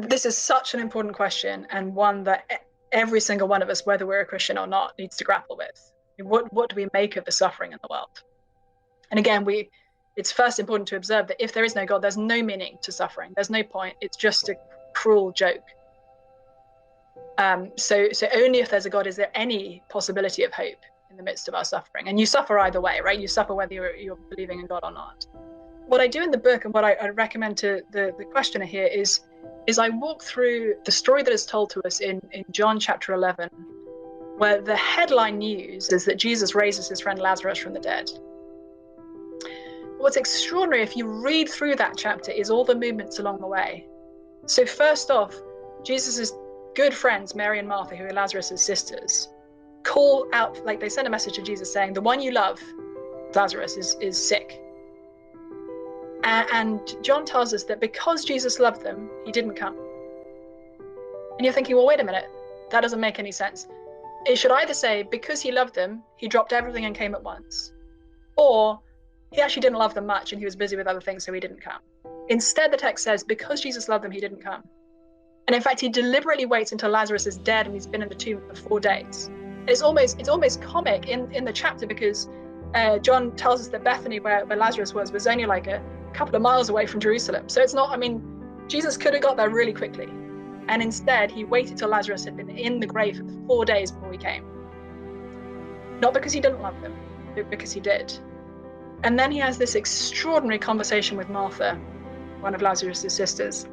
This is such an important question, and one that every single one of us, whether we're a Christian or not, needs to grapple with. What do we make of the suffering in the world? And again, it's first important to observe that if there is no God, there's no meaning to suffering. There's no point. It's just a cruel joke. So only if there's a God is there any possibility of hope in the midst of our suffering. And you suffer either way, right? You suffer whether you're believing in God or not. What I do in the book, and what I recommend to the questioner here, is I walk through the story that is told to us in John chapter 11, where the headline news is that Jesus raises his friend Lazarus from the dead. What's extraordinary, if you read through that chapter, is all the movements along the way. So first off, Jesus's good friends, Mary and Martha, who are Lazarus' sisters, call out, like they send a message to Jesus saying, the one you love, Lazarus, is sick. And John tells us that because Jesus loved them, he didn't come. And you're thinking, well, wait a minute, that doesn't make any sense. It should either say, because he loved them, he dropped everything and came at once, or he actually didn't love them much and he was busy with other things, so he didn't come. Instead, the text says, because Jesus loved them, he didn't come. And in fact, he deliberately waits until Lazarus is dead and he's been in the tomb for 4 days. It's almost comic in the chapter, because John tells us that Bethany, where Lazarus was only like a couple of miles away from Jerusalem. So it's not, I mean, Jesus could have got there really quickly. And instead, he waited till Lazarus had been in the grave for 4 days before he came. Not because he didn't love them, but because he did. And then he has this extraordinary conversation with Martha, one of Lazarus' sisters,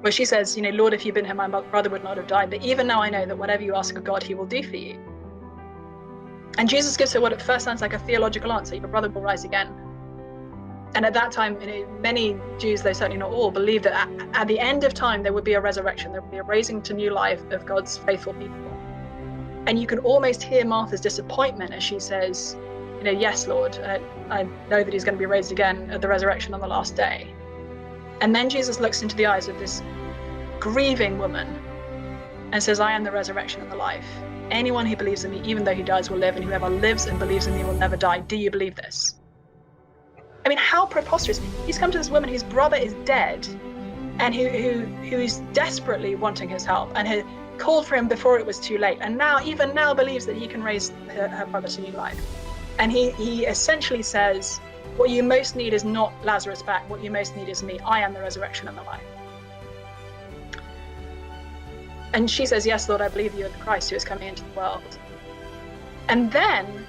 where she says, Lord, if you'd been here, my brother would not have died. But even now I know that whatever you ask of God, he will do for you. And Jesus gives her what at first sounds like a theological answer: your brother will rise again. And at that time, many Jews, though certainly not all, believed that at the end of time, there would be a resurrection. There would be a raising to new life of God's faithful people. And you can almost hear Martha's disappointment as she says, yes, Lord, I know that he's going to be raised again at the resurrection on the last day. And then Jesus looks into the eyes of this grieving woman and says, I am the resurrection and the life. Anyone who believes in me, even though he dies, will live, and whoever lives and believes in me will never die. Do you believe this? I mean, how preposterous. He's come to this woman whose brother is dead and who is desperately wanting his help and had called for him before it was too late, and even now believes that he can raise her brother to new life. And he essentially says, what you most need is not Lazarus back. What you most need is me. I am the resurrection and the life. And she says, yes, Lord, I believe you are the Christ who is coming into the world. And then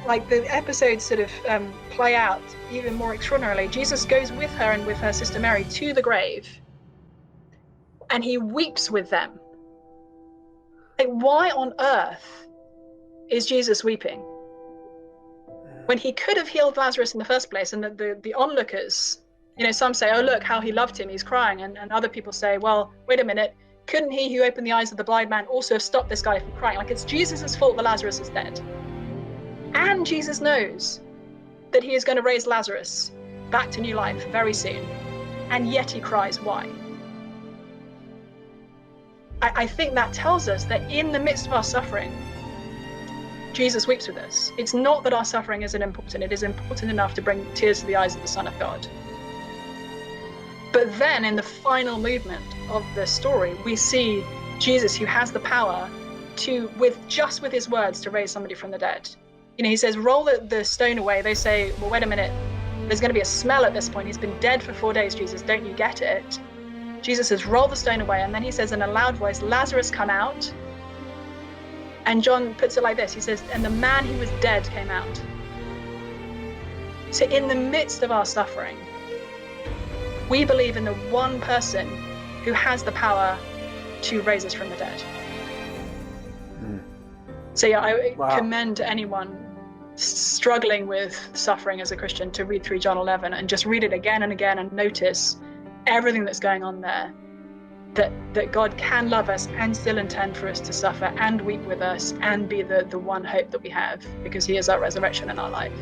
like the episodes sort of play out even more extraordinarily. Jesus goes with her and with her sister Mary to the grave, and he weeps with them. Like, why on earth is Jesus weeping when he could have healed Lazarus in the first place? And the onlookers, some say, oh, look how he loved him, he's crying. And other people say, well, wait a minute, couldn't he who opened the eyes of the blind man also have stopped this guy from crying? Like, it's Jesus's fault that Lazarus is dead. And Jesus knows that he is going to raise Lazarus back to new life very soon. And yet he cries, why? I think that tells us that in the midst of our suffering, Jesus weeps with us. It's not that our suffering isn't important. It is important enough to bring tears to the eyes of the Son of God. But then in the final movement of the story, we see Jesus, who has the power to, with his words, to raise somebody from the dead. He says, roll the stone away. They say, well, wait a minute, there's going to be a smell at this point. He's been dead for 4 days, Jesus, don't you get it? Jesus says, roll the stone away. And then he says in a loud voice, Lazarus, come out. And John puts it like this. He says, and the man who was dead came out. So in the midst of our suffering, we believe in the one person who has the power to raise us from the dead. So yeah, I commend anyone struggling with suffering as a Christian to read through John 11 and just read it again and again and notice everything that's going on there, that God can love us and still intend for us to suffer and weep with us and be the one hope that we have, because he is our resurrection in our life.